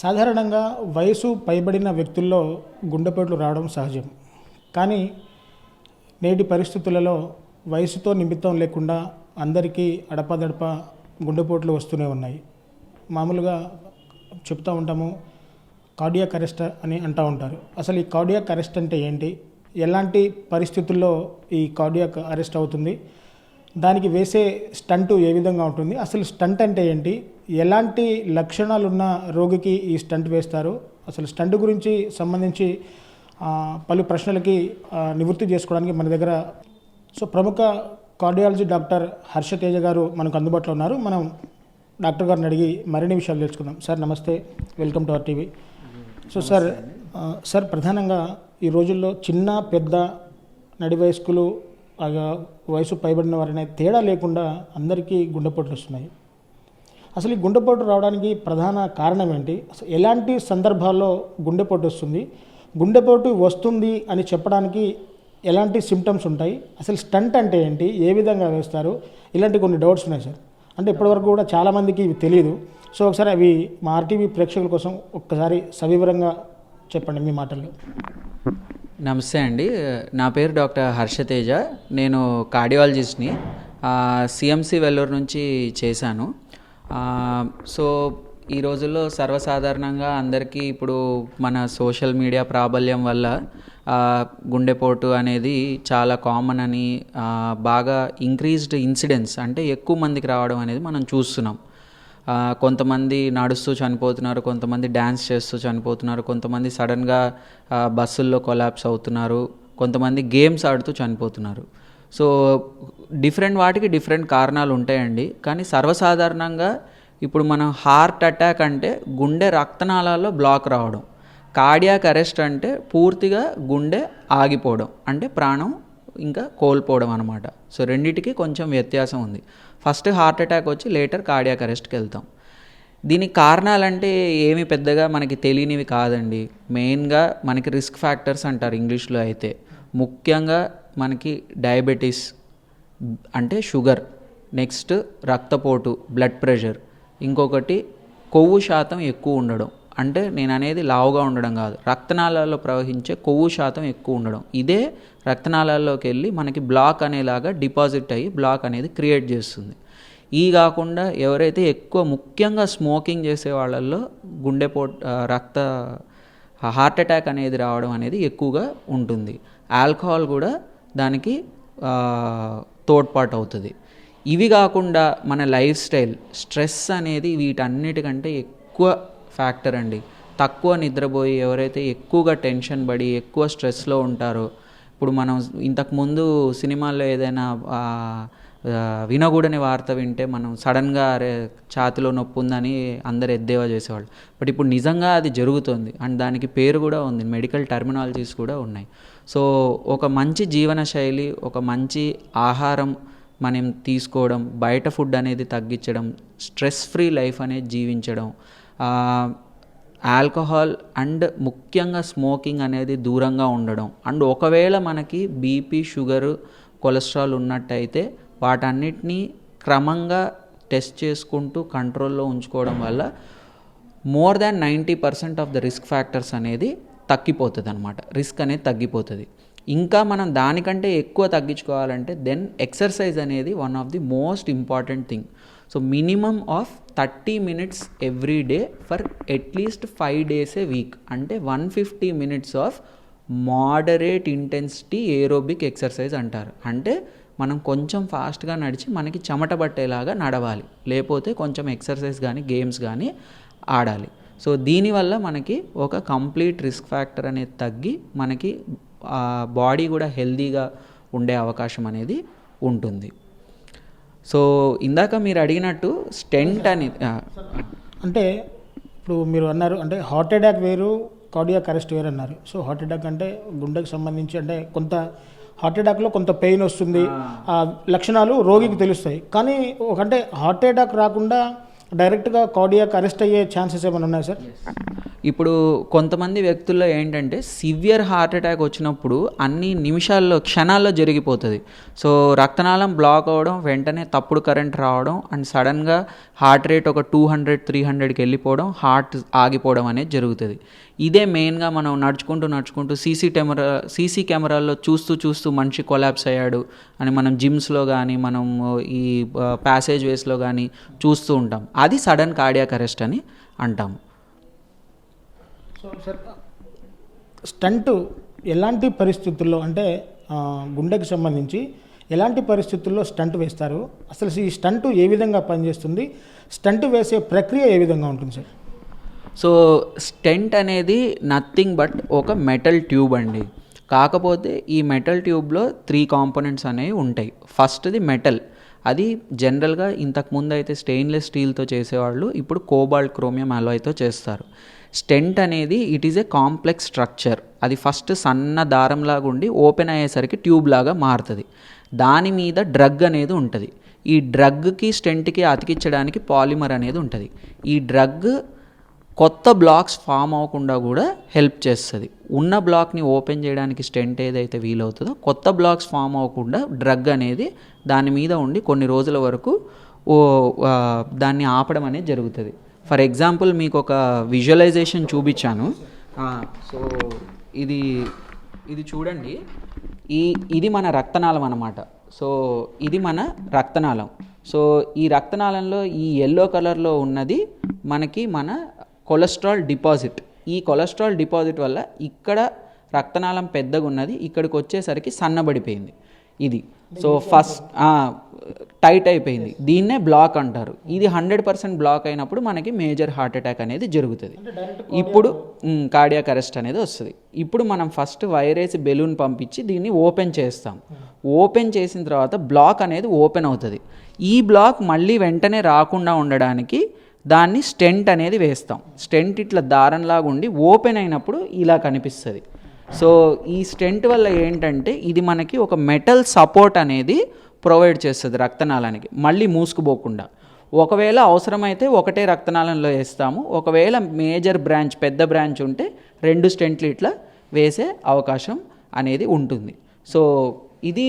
సాధారణంగా వయసు పైబడిన వ్యక్తుల్లో గుండెపోట్లు రావడం సహజం. కానీ నేటి పరిస్థితులలో వయసుతో నిమిత్తం లేకుండా అందరికీ అడపాదడప గుండెపోట్లు వస్తూనే ఉన్నాయి. మామూలుగా చెప్తూ ఉంటాము, కార్డియాక్ అరెస్ట్ అని అంటూ ఉంటారు. అసలు ఈ కార్డియాక్ అరెస్ట్ అంటే ఏంటి, ఎలాంటి పరిస్థితుల్లో ఈ కార్డియాక్ అరెస్ట్ అవుతుంది, దానికి వేసే స్టంటు ఏ విధంగా ఉంటుంది, అసలు స్టంట్ అంటే ఏంటి, ఎలాంటి లక్షణాలు ఉన్న రోగికి ఈ స్టంట్ వేస్తారు, అసలు స్టంట్ గురించి సంబంధించి పలు ప్రశ్నలకి నివృత్తి చేసుకోవడానికి మన దగ్గర ప్రముఖ కార్డియాలజీ డాక్టర్ హర్షతేజ గారు మనకు అందుబాటులో ఉన్నారు. మనం డాక్టర్ గారిని అడిగి మరిన్ని విషయాలు తెలుసుకుందాం. సార్ నమస్తే, welcome to our TV. Sir ప్రధానంగా ఈ రోజుల్లో చిన్న పెద్ద నడి వయస్కులు వయసు పైబడిన వారనే తేడా లేకుండా అందరికీ గుండెపోట్లు వస్తున్నాయి. అసలు ఈ గుండెపోటు రావడానికి ప్రధాన కారణం ఏంటి, అసలు ఎలాంటి సందర్భాల్లో గుండెపోటు వస్తుంది, గుండెపోటు వస్తుంది అని చెప్పడానికి ఎలాంటి సిమ్టమ్స్ ఉంటాయి, అసలు స్టంట్ అంటే ఏంటి, ఏ విధంగా వేస్తారు, ఇలాంటి కొన్ని డౌట్స్ ఉన్నాయి సార్. అంటే ఇప్పటివరకు కూడా చాలామందికి ఇవి తెలియదు. ఒకసారి అవి మా ఆర్టీవీ ప్రేక్షకుల కోసం ఒక్కసారి సవివరంగా చెప్పండి మీ మాటల్లో. నమస్తే అండి, నా పేరు డాక్టర్ హర్షతేజ. నేను కార్డియాలజిస్ట్ని. సిఎంసి వెల్లూరు నుంచి చేశాను. ఈ రోజుల్లో సర్వసాధారణంగా అందరికీ ఇప్పుడు మన సోషల్ మీడియా ప్రాబల్యం వల్ల గుండెపోటు అనేది చాలా కామన్ అని, బాగా ఇంక్రీజ్డ్ ఇన్సిడెన్స్ అంటే ఎక్కువ మందికి రావడం అనేది మనం చూస్తున్నాం. కొంతమంది నడుస్తూ చనిపోతున్నారు, కొంతమంది డ్యాన్స్ చేస్తూ చనిపోతున్నారు, కొంతమంది సడన్గా బస్సుల్లో కొలాప్స్ అవుతున్నారు, కొంతమంది గేమ్స్ ఆడుతూ చనిపోతున్నారు. డిఫరెంట్ వాటికి డిఫరెంట్ కారణాలు ఉంటాయండి. కానీ సర్వసాధారణంగా ఇప్పుడు మనం హార్ట్ అటాక్ అంటే గుండె రక్తనాళాల్లో బ్లాక్ రావడం, కార్డియాక్ అరెస్ట్ అంటే పూర్తిగా గుండె ఆగిపోవడం, అంటే ప్రాణం ఇంకా కోల్పోవడం అనమాట. రెండిటికి కొంచెం వ్యత్యాసం ఉంది. ఫస్ట్ హార్ట్ అటాక్ వచ్చి లేటర్ కార్డియాక్ అరెస్ట్కి వెళ్తాం. దీనికి కారణాలంటే ఏమి పెద్దగా మనకి తెలియనివి కాదండి. మెయిన్గా మనకి రిస్క్ ఫ్యాక్టర్స్ అంటారు ఇంగ్లీష్లో అయితే. ముఖ్యంగా మనకి డయాబెటీస్ అంటే షుగర్, నెక్స్ట్ రక్తపోటు బ్లడ్ ప్రెషర్, ఇంకొకటి కొవ్వు శాతం ఎక్కువ ఉండడం. అంటే నేను అనేది లావుగా ఉండడం కాదు, రక్తనాళాల్లో ప్రవహించే కొవ్వు శాతం ఎక్కువ ఉండడం. ఇదే రక్తనాళాల్లోకి వెళ్ళి మనకి బ్లాక్ అనేలాగా డిపాజిట్ అయ్యి బ్లాక్ అనేది క్రియేట్ చేస్తుంది. ఈ కాకుండా ఎవరైతే ఎక్కువ ముఖ్యంగా స్మోకింగ్ చేసే వాళ్ళల్లో హార్ట్ అటాక్ అనేది రావడం అనేది ఎక్కువగా ఉంటుంది. ఆల్కహాల్ కూడా దానికి తోడ్పాటు అవుతుంది. ఇవి కాకుండా మన లైఫ్ స్టైల్, స్ట్రెస్ అనేది వీటన్నిటికంటే ఎక్కువ ఫ్యాక్టర్ అండి. తక్కువ నిద్రపోయి ఎవరైతే ఎక్కువగా టెన్షన్ పడి ఎక్కువ స్ట్రెస్లో ఉంటారో, ఇప్పుడు మనం ఇంతకుముందు సినిమాల్లో ఏదైనా వినకూడని వార్త వింటే మనం సడన్గా ఛాతిలో నొప్పి ఉందని అందరు ఎద్దేవా చేసేవాళ్ళు. బట్ ఇప్పుడు నిజంగా అది జరుగుతుంది అండ్ దానికి పేరు కూడా ఉంది, మెడికల్ టర్మినాలజీస్ కూడా ఉన్నాయి. ఒక మంచి జీవన శైలి, ఒక మంచి ఆహారం మనం తీసుకోవడం, బయట ఫుడ్ అనేది తగ్గించడం, స్ట్రెస్ ఫ్రీ లైఫ్ అనేది జీవించడం, ఆల్కహాల్ అండ్ ముఖ్యంగా స్మోకింగ్ అనేది దూరంగా ఉండడం, అండ్ ఒకవేళ మనకి బీపీ, షుగరు, కొలెస్ట్రాల్ ఉన్నట్టయితే వాటన్నిటినీ క్రమంగా టెస్ట్ చేసుకుంటూ కంట్రోల్లో ఉంచుకోవడం వల్ల more than 90% of the risk factors అనేది తగ్గిపోతుంది అనమాట. రిస్క్ అనేది తగ్గిపోతుంది. ఇంకా మనం దానికంటే ఎక్కువ తగ్గించుకోవాలంటే దెన్ ఎక్సర్సైజ్ అనేది one of the most important thing. Minimum of 30 minutes every day for at least 5 days A week. అంటే 150 minutes of moderate intensity aerobic exercise అంటారు. అంటే మనం కొంచెం ఫాస్ట్గా నడిచి మనకి చెమట పట్టేలాగా నడవాలి, లేకపోతే కొంచెం ఎక్సర్సైజ్ కానీ గేమ్స్ కానీ ఆడాలి. దీనివల్ల మనకి ఒక కంప్లీట్ రిస్క్ ఫ్యాక్టర్ అనేది తగ్గి మనకి బాడీ కూడా హెల్దీగా ఉండే అవకాశం అనేది ఉంటుంది. ఇందాక మీరు అడిగినట్టు స్టెంట్ అని అంటే ఇప్పుడు మీరు అన్నారు, అంటే హార్ట్ అటాక్ వేరు, కార్డియాక్ అరెస్ట్ వేరు అన్నారు. హార్ట్ అటాక్ అంటే గుండెకి సంబంధించి, అంటే కొంత హార్ట్ అటాక్లో కొంత పెయిన్ వస్తుంది, ఆ లక్షణాలు రోగికి తెలుస్తాయి. కానీ అంటే హార్ట్ అటాక్ రాకుండా డైరెక్ట్గా కార్డియాక్ అరెస్ట్ అయ్యే ఛాన్సెస్ ఏమైనా ఉన్నాయి సార్? ఇప్పుడు కొంతమంది వ్యక్తుల్లో ఏంటంటే సివియర్ హార్ట్ అటాక్ వచ్చినప్పుడు అన్ని నిమిషాల్లో క్షణాల్లో జరిగిపోతుంది. సో రక్తనాళం బ్లాక్ అవ్వడం, వెంటనే తప్పుడు కరెంట్ రావడం అండ్ సడన్గా హార్ట్ రేట్ ఒక 200-300కి వెళ్ళిపోవడం, హార్ట్ ఆగిపోవడం అనేది జరుగుతుంది. ఇదే మెయిన్గా మనం నడుచుకుంటూ సీసీ కెమెరాల్లో చూస్తూ మనిషి కొలాప్స్ అయ్యాడు అని మనం జిమ్స్లో కానీ మనం ఈ ప్యాసేజ్ వేస్లో కానీ చూస్తూ ఉంటాం. అది సడన్ కార్డియాక్ అరెస్ట్ అని అంటాము. సో సార్, స్టంట్ ఎలాంటి పరిస్థితుల్లో అంటే గుండెకి సంబంధించి ఎలాంటి పరిస్థితుల్లో స్టంట్ వేస్తారు, అసలు ఈ స్టంట్ ఏ విధంగా పనిచేస్తుంది, స్టంట్ వేసే ప్రక్రియ ఏ విధంగా ఉంటుంది సార్? సో స్టెంట్ అనేది నథింగ్ బట్ ఒక మెటల్ ట్యూబ్ అండి. కాకపోతే ఈ మెటల్ ట్యూబ్లో 3 కాంపోనెంట్స్ అనేవి ఉంటాయి. ఫస్ట్ది మెటల్, అది జనరల్గా ఇంతకుముందు అయితే స్టెయిన్లెస్ స్టీల్తో చేసేవాళ్ళు, ఇప్పుడు కోబాల్ట్ క్రోమియం అలాయ్తో చేస్తారు. స్టెంట్ అనేది it is a complex structure. అది ఫస్ట్ సన్న దారంలాగా ఉండి ఓపెన్ అయ్యేసరికి ట్యూబ్ లాగా మారుతుంది. దాని మీద డ్రగ్ అనేది ఉంటుంది. ఈ డ్రగ్కి స్టెంట్కి అతికించడానికి పాలిమర్ అనేది ఉంటుంది. ఈ డ్రగ్ కొత్త బ్లాక్స్ ఫామ్ అవ్వకుండా కూడా హెల్ప్ చేస్తుంది. ఉన్న బ్లాక్ని ఓపెన్ చేయడానికి స్టెంట్ ఏదైతే వీలవుతుందో కొత్త బ్లాక్స్ ఫామ్ అవ్వకుండా డ్రగ్ అనేది దాని మీద ఉండి కొన్ని రోజుల వరకు దాన్ని ఆపడం అనేది జరుగుతుంది. ఫర్ ఎగ్జాంపుల్ మీకు ఒక విజువలైజేషన్ చూపించాను. సో ఇది చూడండి, ఇది మన రక్తనాళం అన్నమాట. సో ఇది మన రక్తనాళం. సో ఈ రక్తనాళంలో ఈ ఎల్లో కలర్లో ఉన్నది మనకి మన కొలెస్ట్రాల్ డిపాజిట్. ఈ కొలెస్ట్రాల్ డిపాజిట్ వల్ల ఇక్కడ రక్తనాళం పెద్దగా ఉన్నది, ఇక్కడికి వచ్చేసరికి సన్నబడిపోయింది ఇది. సో ఫస్ట్ టైట్ అయిపోయింది, దీన్నే బ్లాక్ అంటారు. ఇది 100% బ్లాక్ అయినప్పుడు మనకి మేజర్ హార్ట్ అటాక్ అనేది జరుగుతుంది. ఇప్పుడు కార్డియాక్ అరెస్ట్ అనేది వస్తుంది. ఇప్పుడు మనం ఫస్ట్ వైరేసి బెలూన్ పంపించి దీన్ని ఓపెన్ చేస్తాం. ఓపెన్ చేసిన తర్వాత బ్లాక్ అనేది ఓపెన్ అవుతుంది. ఈ బ్లాక్ మళ్ళీ వెంటనే రాకుండా ఉండడానికి దాన్ని స్టెంట్ అనేది వేస్తాం. స్టెంట్ ఇట్లా దారంలాగా ఉండి ఓపెన్ అయినప్పుడు ఇలా కనిపిస్తుంది. సో ఈ స్టెంట్ వల్ల ఏంటంటే ఇది మనకి ఒక మెటల్ సపోర్ట్ అనేది ప్రొవైడ్ చేస్తుంది రక్తనాళానికి, మళ్ళీ మూసుకుపోకుండా. ఒకవేళ అవసరమైతే ఒకటే రక్తనాళంలో వేస్తాము, ఒకవేళ మేజర్ బ్రాంచ్ పెద్ద బ్రాంచ్ ఉంటే 2 స్టెంట్లు ఇట్లా వేసే అవకాశం అనేది ఉంటుంది. సో ఇది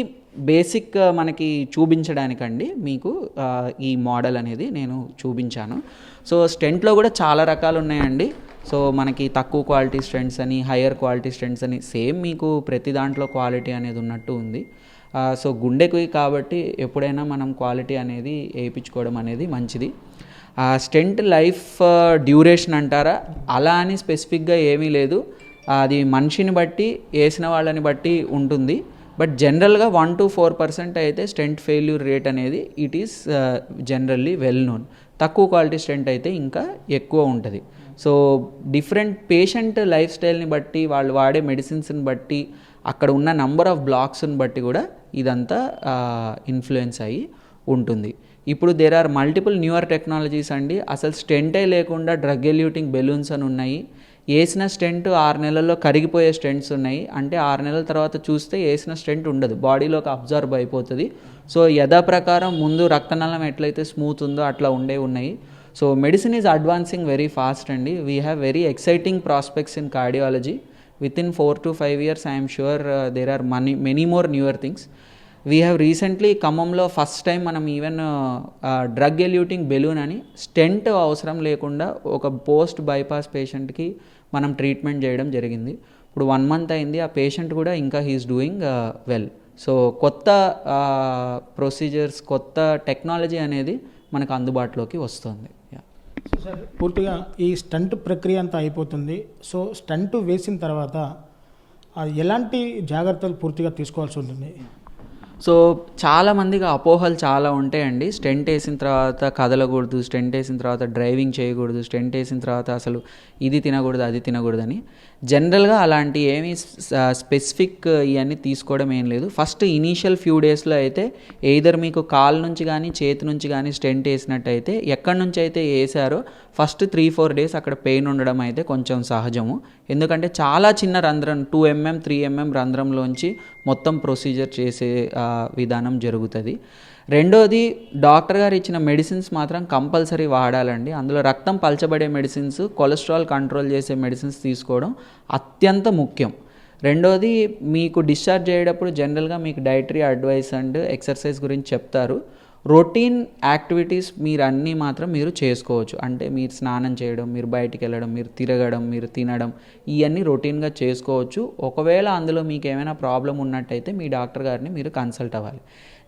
బేసిక్ మనకి చూపించడానికండి మీకు ఈ మోడల్ అనేది నేను చూపించాను. సో స్టెంట్లో కూడా చాలా రకాలు ఉన్నాయండి. సో మనకి తక్కువ క్వాలిటీ స్టెంట్స్ అని, హయ్యర్ క్వాలిటీ స్టెంట్స్ అని, సేమ్ మీకు ప్రతి దాంట్లో క్వాలిటీ అనేది ఉన్నట్టు ఉంది. సో గుండెకి కాబట్టి ఎప్పుడైనా మనం క్వాలిటీ అనేది వేయించుకోవడం అనేది మంచిది. స్టెంట్ లైఫ్ డ్యూరేషన్ అంటారా, అలా అని స్పెసిఫిక్గా ఏమీ లేదు. అది మనిషిని బట్టి వేసిన వాళ్ళని బట్టి ఉంటుంది. బట్ జనరల్గా 1-4% అయితే స్టెంట్ ఫెయిల్యూర్ రేట్ అనేది it is generally well known. తక్కువ క్వాలిటీ స్టెంట్ అయితే ఇంకా ఎక్కువ ఉంటుంది. సో డిఫరెంట్ పేషెంట్ లైఫ్ స్టైల్ని బట్టి, వాళ్ళు వాడే మెడిసిన్స్ని బట్టి, అక్కడ ఉన్న నంబర్ ఆఫ్ బ్లాక్స్ని బట్టి కూడా ఇదంతా ఇన్ఫ్లుయెన్స్ అయ్యి ఉంటుంది. ఇప్పుడు there are multiple newer technologies అండి. అసలు స్టెంటే లేకుండా డ్రగ్ ఎల్యూటింగ్ బెలూన్స్ అని ఉన్నాయి. వేసిన స్టెంట్ 6 నెలల్లో కరిగిపోయే స్టెంట్స్ ఉన్నాయి. అంటే 6 నెలల తర్వాత చూస్తే వేసిన స్టెంట్ ఉండదు, బాడీలోకి అబ్జర్వ్ అయిపోతుంది. సో యథాప్రకారం ముందు రక్తనాళం ఎట్లయితే స్మూత్ ఉందో అట్లా ఉన్నాయి. So medicine is advancing very fast అండి. We have very exciting prospects in cardiology. Within 4 to 5 years, I am sure there are many more newer things. We have recently ఖమ్మంలో first time మనం even drug eluting balloon అని stent అవసరం లేకుండా ఒక post bypass పేషెంట్కి మనం treatment చేయడం జరిగింది. ఇప్పుడు 1 month అయింది. ఆ పేషెంట్ కూడా ఇంకా హీఈస్ డూయింగ్ వెల్. సో కొత్త ప్రొసీజర్స్, కొత్త టెక్నాలజీ అనేది మనకు అందుబాటులోకి వస్తుంది. సో సార్, పూర్తిగా ఈ స్టంట్ ప్రక్రియ అంతా అయిపోతుంది. సో స్టంట్ వేసిన తర్వాత ఎలాంటి జాగ్రత్తలు పూర్తిగా తీసుకోవాల్సి ఉంటుంది? సో చాలామందికి అపోహలు చాలా ఉంటాయండి. స్టెంట్ వేసిన తర్వాత కదలకూడదు, స్టెంట్ వేసిన తర్వాత డ్రైవింగ్ చేయకూడదు, స్టెంట్ వేసిన తర్వాత అసలు ఇది తినకూడదు అది తినకూడదని. జనరల్గా అలాంటి ఏమీ స్పెసిఫిక్ ఇవన్నీ తీసుకోవడం ఏం లేదు. ఫస్ట్ ఇనీషియల్ ఫ్యూ డేస్లో అయితే ఎయిదర్ మీకు కాలు నుంచి కానీ చేతి నుంచి కానీ స్టెంట్ వేసినట్టయితే, ఎక్కడి నుంచి అయితే వేసారో ఫస్ట్ 3-4 days అక్కడ పెయిన్ ఉండడం అయితే కొంచెం సహజము. ఎందుకంటే చాలా చిన్న రంధ్రం, 2 mm 3 mm రంధ్రంలోంచి మొత్తం ప్రొసీజర్ చేసే విధానం జరుగుతుంది. రెండోది డాక్టర్ గారు ఇచ్చిన మెడిసిన్స్ మాత్రం కంపల్సరీ వాడాలండి. అందులో రక్తం పలచబడే మెడిసిన్స్, కొలెస్ట్రాల్ కంట్రోల్ చేసే మెడిసిన్స్ తీసుకోవడం అత్యంత ముఖ్యం. రెండోది మీకు డిశ్చార్జ్ అయ్యేటప్పుడు జనరల్గా మీకు డైటరీ అడ్వైస్ అండ్ ఎక్సర్సైజ్ గురించి చెప్తారు. రొటీన్ యాక్టివిటీస్ మీరు అన్నీ మాత్రం మీరు చేసుకోవచ్చు. అంటే మీరు స్నానం చేయడం, మీరు బయటికి వెళ్ళడం, మీరు తిరగడం, మీరు తినడం, ఇవన్నీ రొటీన్గా చేసుకోవచ్చు. ఒకవేళ అందులో మీకు ఏమైనా ప్రాబ్లం ఉన్నట్టయితే మీ డాక్టర్ గారిని మీరు కన్సల్ట్ అవ్వాలి.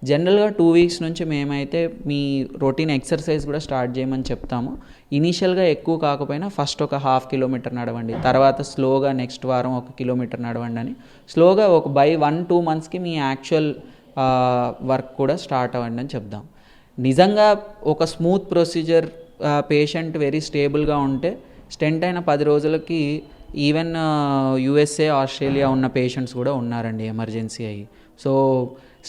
జనరల్గా 2 వీక్స్ నుంచి మేమైతే మీ రొటీన్ ఎక్సర్సైజ్ కూడా స్టార్ట్ చేయమని చెప్తాము. ఇనీషియల్గా ఎక్కువ కాకపోయినా ఫస్ట్ ఒక 1/2 కిలోమీటర్ నడవండి, తర్వాత స్లోగా నెక్స్ట్ వారం 1 కిలోమీటర్ నడవండి అని స్లోగా ఒక బై 1-2 మంత్స్కి మీ యాక్చువల్ వర్క్ కూడా స్టార్ట్ అవ్వండి అని చెప్దాం. నిజంగా ఒక స్మూత్ ప్రొసీజర్, పేషెంట్ వెరీ స్టేబుల్గా ఉంటే స్టెంట్ అయిన 10 రోజులకి ఈవెన్ USA, ఆస్ట్రేలియా ఉన్న పేషెంట్స్ కూడా ఉన్నారండి ఎమర్జెన్సీ అయ్యి. సో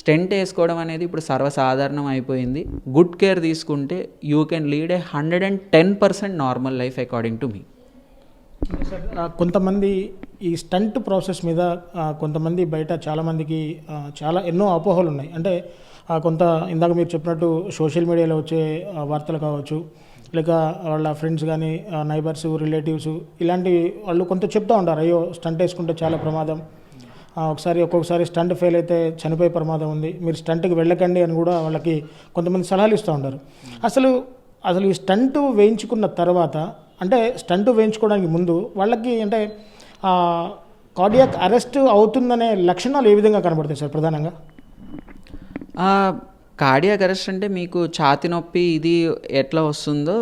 స్టెంట్ వేసుకోవడం అనేది ఇప్పుడు సర్వసాధారణం అయిపోయింది. గుడ్ కేర్ తీసుకుంటే you can lead a 110% normal life according to me. కొంతమంది ఈ స్టంట్ ప్రాసెస్ మీద కొంతమంది బయట చాలామందికి చాలా ఎన్నో అపోహలు ఉన్నాయి. అంటే కొంత ఇందాక మీరు చెప్పినట్టు సోషల్ మీడియాలో వచ్చే వార్తలు కావచ్చు, లేక వాళ్ళ ఫ్రెండ్స్ కానీ నైబర్స్, రిలేటివ్స్ ఇలాంటి వాళ్ళు కొంత చెప్తూ ఉంటారు, అయ్యో స్టంట్ వేసుకుంటే చాలా ప్రమాదం, ఒక్కొక్కసారి స్టంట్ ఫెయిల్ అయితే చనిపోయే ప్రమాదం ఉంది, మీరు స్టంట్కి వెళ్ళకండి అని కూడా వాళ్ళకి కొంతమంది సలహాలు ఇస్తూ ఉంటారు. అసలు ఈ స్టంట్ వేయించుకున్న తర్వాత, అంటే స్టంట్ వేయించుకోవడానికి ముందు వాళ్ళకి అంటే కార్డియాక్ అరెస్ట్ అవుతుందనే లక్షణాలు ఏ విధంగా కనబడతాయి సార్ ప్రధానంగా? కార్డియాక్ అరెస్ట్ అంటే మీకు ఛాతీ నొప్పి ఇది ఎట్లా వస్తుందో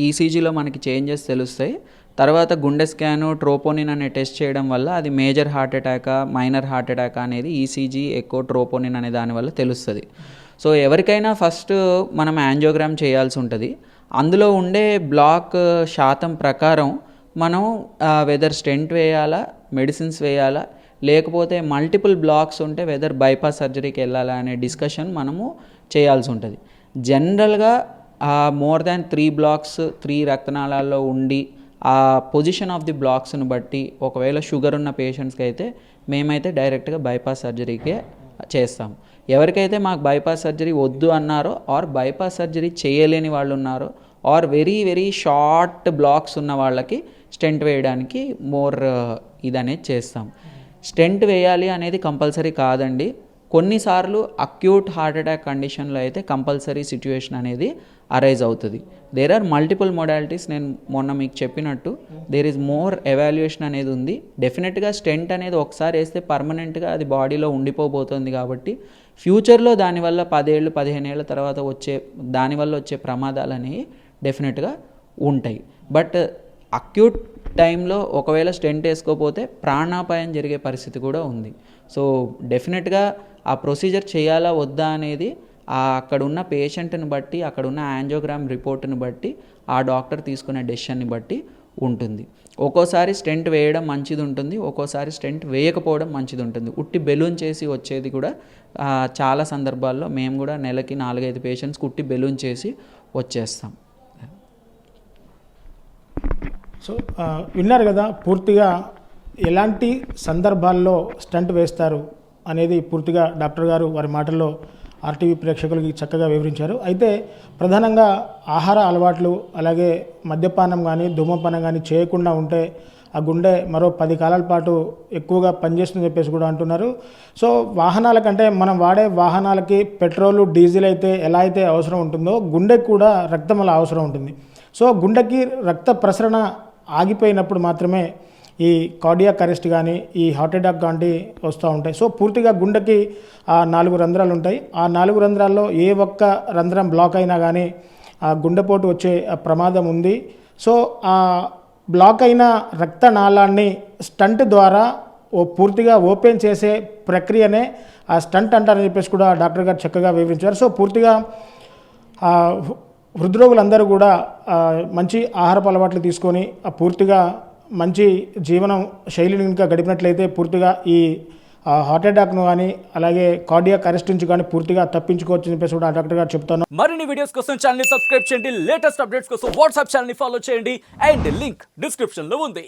ఈసీజీలో మనకి చేంజెస్ తెలుస్తాయి. తర్వాత గుండె స్కాను, ట్రోపోనిన్ అనే టెస్ట్ చేయడం వల్ల అది మేజర్ హార్ట్ అటాకా, మైనర్ హార్ట్ అటాకా అనేది ఈసీజీ ఎక్కువ ట్రోపోనిన్ అనే దానివల్ల తెలుస్తుంది. సో ఎవరికైనా ఫస్ట్ మనం యాంజియోగ్రామ్ చేయాల్సి ఉంటుంది. అందులో ఉండే బ్లాక్ శాతం ప్రకారం మనం వెదర్ స్టెంట్ వేయాలా, మెడిసిన్స్ వేయాలా, లేకపోతే మల్టిపుల్ బ్లాక్స్ ఉంటే వెదర్ బైపాస్ సర్జరీకి వెళ్ళాలా అనే డిస్కషన్ మనము చేయాల్సి ఉంటుంది. జనరల్గా మోర్ దాన్ 3 బ్లాక్స్ 3 రక్తనాళాల్లో ఉండి ఆ పొజిషన్ ఆఫ్ ది బ్లాక్స్ని బట్టి ఒకవేళ షుగర్ ఉన్న పేషెంట్స్కి అయితే మేమైతే డైరెక్ట్గా బైపాస్ సర్జరీకే చేస్తాం. ఎవరికైతే మాకు బైపాస్ సర్జరీ వద్దు అన్నారో, ఆర్ బైపాస్ సర్జరీ చేయలేని వాళ్ళు ఉన్నారో, or very very short blocks ఉన్న వాళ్ళకి స్టెంట్ వేయడానికి మోర్ ఇదనేది చేస్తాం. స్టెంట్ వేయాలి అనేది కంపల్సరీ కాదండి. కొన్నిసార్లు అక్యూట్ హార్ట్ అటాక్ కండిషన్లో అయితే కంపల్సరీ సిచ్యువేషన్ అనేది అరైజ్ అవుతుంది. There are multiple modalities. నేను మొన్న మీకు చెప్పినట్టు దేర్ ఈజ్ మోర్ ఎవాల్యుయేషన్ అనేది ఉంది. డెఫినెట్గా స్టెంట్ అనేది ఒకసారి వేస్తే పర్మనెంట్గా అది బాడీలో ఉండిపోబోతుంది కాబట్టి ఫ్యూచర్లో దానివల్ల 10 ఏళ్ళు 15 ఏళ్ళ తర్వాత దానివల్ల వచ్చే ప్రమాదాలు అనేవి డెఫినెట్గా ఉంటాయి. బట్ అక్యూట్ టైంలో ఒకవేళ స్టెంట్ వేసుకోకపోతే ప్రాణాపాయం జరిగే పరిస్థితి కూడా ఉంది. సో డెఫినెట్గా ఆ ప్రొసీజర్ చేయాలా వద్దా అనేది అక్కడ ఉన్న పేషెంట్ని బట్టి, అక్కడ ఉన్న యాంజియోగ్రామ్ రిపోర్ట్ని బట్టి, ఆ డాక్టర్ తీసుకునే డెసిషన్ని బట్టి ఉంటుంది. ఒక్కోసారి స్టెంట్ వేయడం మంచిది ఉంటుంది, ఒక్కోసారి స్టెంట్ వేయకపోవడం మంచిది ఉంటుంది. ఉట్టి బెలూన్ చేసి వచ్చేది కూడా చాలా సందర్భాల్లో మేము కూడా నెలకి 4-5 పేషెంట్స్కి ఉట్టి బెలూన్ చేసి వచ్చేస్తాం. సో విన్నారు కదా, పూర్తిగా ఎలాంటి సందర్భాల్లో స్టంట్ వేస్తారు అనేది పూర్తిగా డాక్టర్ గారు వారి మాటల్లో ఆర్టీవీ ప్రేక్షకులకి చక్కగా వివరించారు. అయితే ప్రధానంగా ఆహార అలవాట్లు, అలాగే మద్యపానం కానీ ధూమపానం కానీ చేయకుండా ఉంటే ఆ గుండె మరో 10 కాలాల పాటు ఎక్కువగా పనిచేస్తుందని చెప్పేసి కూడా అంటున్నారు. సో వాహనాల కంటే మనం వాడే వాహనాలకి పెట్రోలు, డీజిల్ అయితే ఎలా అయితే అవసరం ఉంటుందో గుండెకి కూడా రక్తం అలా అవసరం ఉంటుంది. సో గుండెకి రక్త ప్రసరణ ఆగిపోయినప్పుడు మాత్రమే ఈ కార్డియాక్ అరెస్ట్ కానీ ఈ హార్ట్ అటాక్ కానీ వస్తూ ఉంటాయి. సో పూర్తిగా గుండెకి 4 రంధ్రాలు ఉంటాయి. ఆ 4 రంధ్రాల్లో ఏ ఒక్క రంధ్రం బ్లాక్ అయినా కానీ ఆ గుండెపోటు వచ్చే ప్రమాదం ఉంది. సో ఆ బ్లాక్ అయిన రక్తనాళాన్ని స్టంట్ ద్వారా పూర్తిగా ఓపెన్ చేసే ప్రక్రియనే ఆ స్టంట్ అంటారని చెప్పేసి కూడా డాక్టర్ గారు చక్కగా వివరించారు. సో పూర్తిగా హృద్రోగులందరూ కూడా మంచి ఆహారపు అలవాట్లు తీసుకొని పూర్తిగా మంచి జీవనం శైలిని ఇంకా గడిపినట్లయితే పూర్తిగా ఈ హార్ట్ అటాక్ను కానీ అలాగే కార్డియాక్ అరెస్ట్ నుంచి కానీ పూర్తిగా తప్పించుకోవచ్చు అని చెప్పేసి కూడా డాక్టర్ గారు చెప్తాను. మరిన్ని వీడియోస్ కోసం ఛానల్ ని సబ్స్క్రైబ్ చేయండి, లేటెస్ట్ అప్డేట్స్ కోసం వాట్సాప్ ఛానల్ ని ఫాలో చేయండి అండ్ లింక్ డిస్క్రిప్షన్ లో ఉంది.